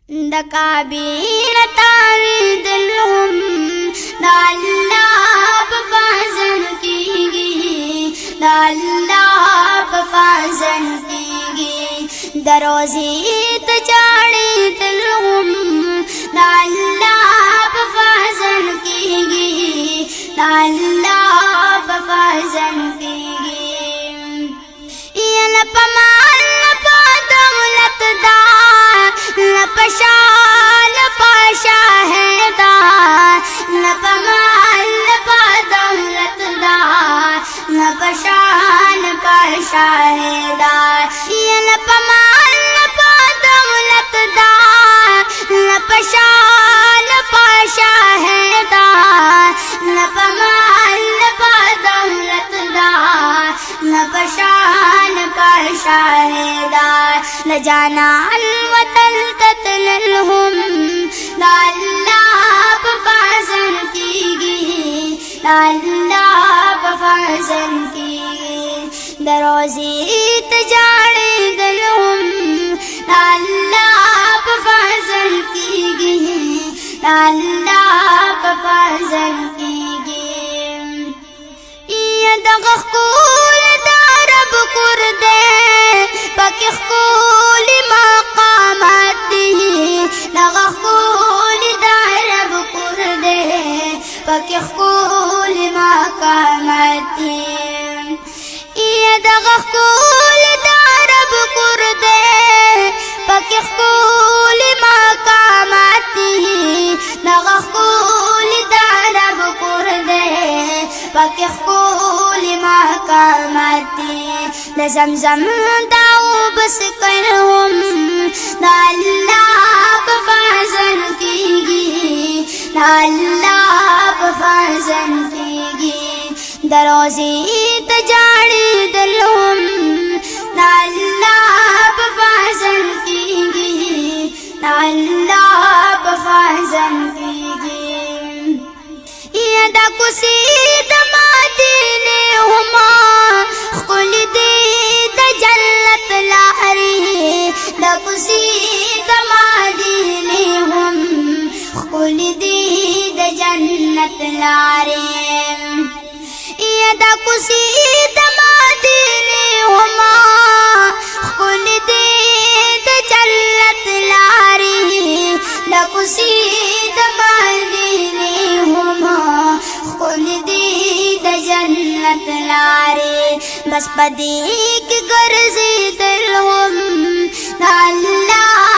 दकाबीर तावी दिलहुम दाल्लाह बफाजन कीगी दाल्लाह बफाजन कीगी दरोजी तजाड़ी दिलहुम दाल्लाह बफाजन कीगी दाल्लाह बफाजन कीगी ये लपमाल लपा दौलत दा लपशाल पाशा है दार लपमाल लपा दौलत दार लपशाल पाशा है दार ये लपमाल लपा दौलत दार लपशाल पाशा है दार लपमाल लपा दौलत दार लपशाल पाशा है दार न जाना वतन ततलहुम दाल्लाह बफाजन कीगी दाल्लाह बफाजन कीगी दरोजी तजाड़े दिलहुम दाल्लाह बफाजन कीगी दाल्लाह बफाजन कीगी ये दगखूल दारब कुर्दे पकिखूल दगखूल दारब कुर्दे पकिखूल मकामती ये दगखूल दारब कुर्दे पकिखूल मकामती दगखूल दारब कुर्दे पकिखूल मकामती लजमजम दाऊ बस करहुम दाल्लाह बफाजन कीगी दाल्लाह बफाजन कीगी दरोजी तजाड़ी दिलहुम दाल्लाह बफाजन कीगी दाल्लाह बफाजन कीगी ये दा कुसी दमादीने हुमा खुलदी तजल्लत लारी दा कुसी दमादीने हम खुलदी तजन्नत लारी ये दा कुसी दमादीने हुमा खुलदी तजल्लत लारी दा कुसी दमादीने हुमा खुलदी जन्नत लारे बस पदी की गर्जी दिलहुम अल्लाह।